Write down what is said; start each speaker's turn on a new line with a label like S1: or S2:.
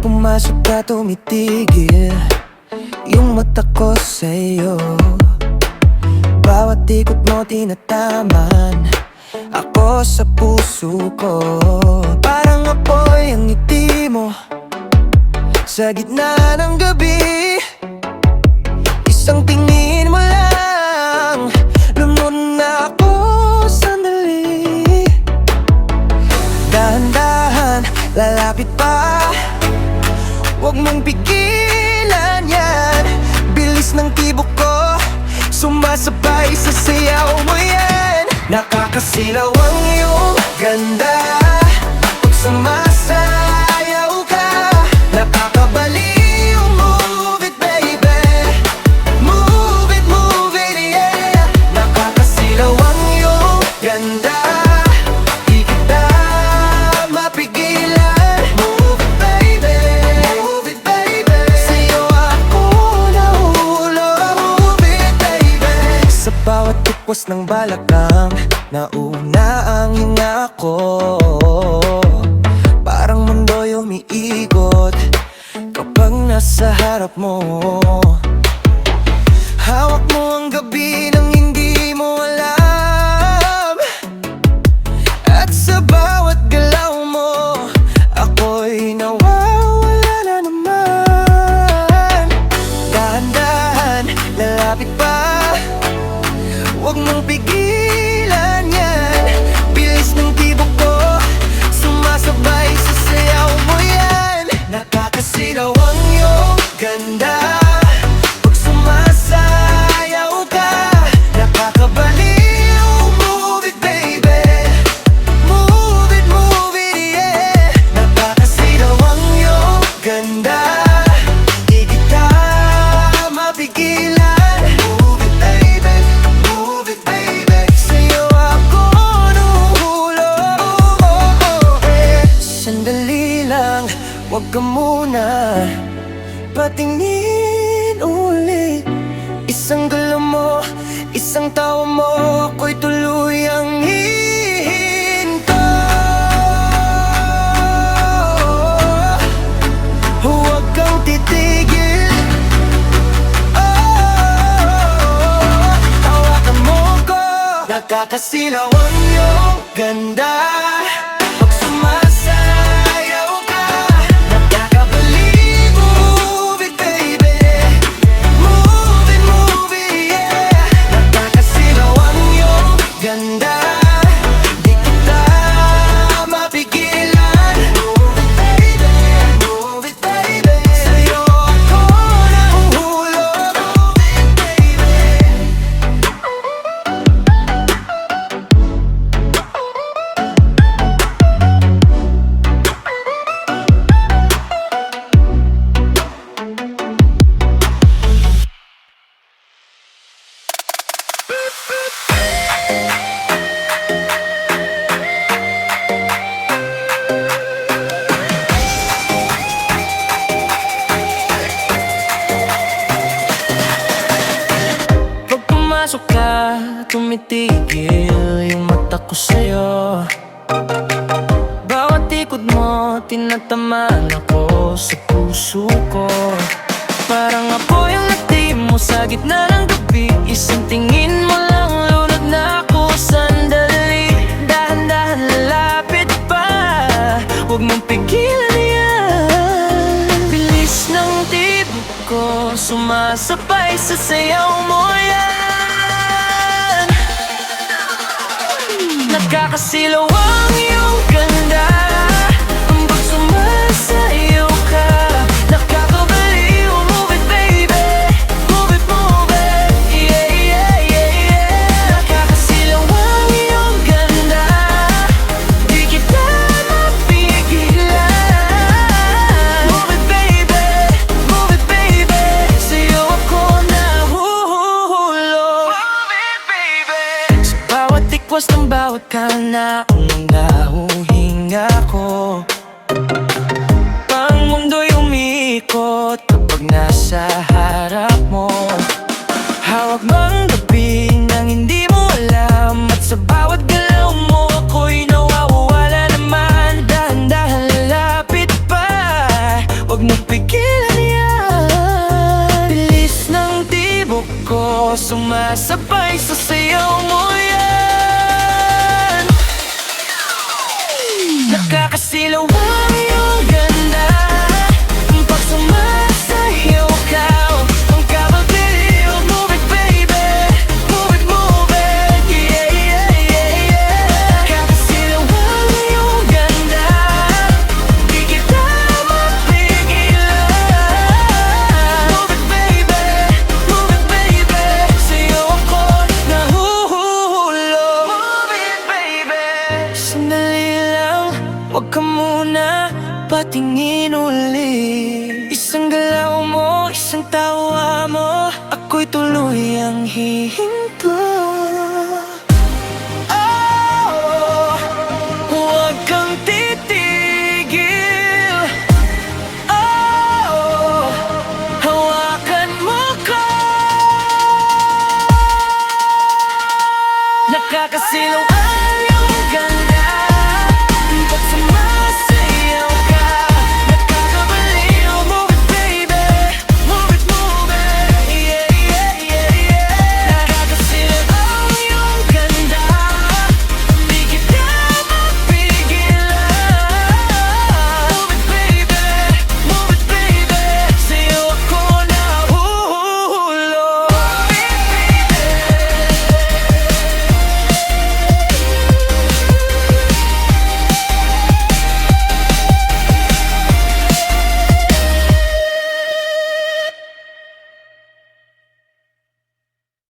S1: pumasok ka tumitigil yung mata ko sa'yo. Bawat ikot mo tinataman ako sa puso ko. Parang apoy ang ngiti mo sa gitna ng gabi. Isang tingin mo lang lumun na ako sandali. Dahan-dahan lalapit pa, huwag mong pigilan yan. Bilis ng tibok ko sumasabay sa sayaw mo yan. Nakakasilaw ang iyong ganda pag sumasayaw ka. Nakakabaliw, move it baby, move it yeah. Nakakasilaw ang iyong ganda, di kita mapigilan. Move it baby, sa'yo ako nahulog. Move it baby. Sa bawat tukwas ng balakang nauna ang hinga ko. Parang mundo'y umiikot kapag nasa harap mo. Hawak mo ang gabi nang hindi mo alam, at sa bawat galaw mo ako'y nawawala na naman. Dahan-dahan lalapit pa, huwag mong pigilan yan. Bilis ng tibok ko sumasabay sa sayaw mo yan. Nakakasilaw ang iyong ganda pag sumasayaw ka. Nakakabaliw, move it baby, move it yeah. Nakakasilaw ang iyong ganda, di kita mapigilan. Move it baby, move it baby, sa'yo ako nahulog. Sandali lang, huwag ka muna patingin ulit. Isang galaw mo, isang tawa mo, ako'y tuluyang hihinto. Huwag kang titigil, hawakan mo ko. Nakakasilaw ang iyong ganda pag sumasayaw ka. Nakakabaliw, move it baby, move it yeah. Nakakasilaw ang iyong ganda, di kita mapigilan. Move it baby, sa'yo ako nahuhulog. Pag pumasok ka, tumitigil yung mata ko sa'yo. Bawat ikot mo, tinatamaan ako sa puso ko. Parang apoy ang ngiti mo sa gitna ng gabi. Isang tingin mo lang, lunod na ako sandali. Dahan-dahan lalapit pa, huwag mong pigilan yan. Bilis ng tibok ko sumasabay sa sayaw mo yan. Nakakasilaw ang iyong ganda pag sumasayaw ka. Nakakabaliw, move it baby, move it yeah yeah. Nakakasilaw ang iyong ganda, di kita mapigilan. Move it baby, sa'yo ako nahuhulog. Move it baby. Sa bawat tikwas ng bawat kanaong nahuhinga ko. Pang mundo'y umiikot kapag nasa harap mo. Hawak mo ang gabi nang hindi mo alam, at sa bawat galaw mo ako'y nawawala naman. Dahan-dahan lalapit pa, huwag ko sumasabay sa sayaw mo yan. Nakakasilaw ang iyong ganda, pag sumasayaw ka, ang kapabiliw. Move it baby, move it, move it, yeah, yeah, yeah, yeah. Nakakasilaw ang iyong ganda, di kita mapigilan. Move it baby, sa'yo ako nahuhulog. Move it baby. Sandali lang, wag ka muna patingin uli. Isang galaw mo, isang tawa mo, ako'y tuluyang hihinto.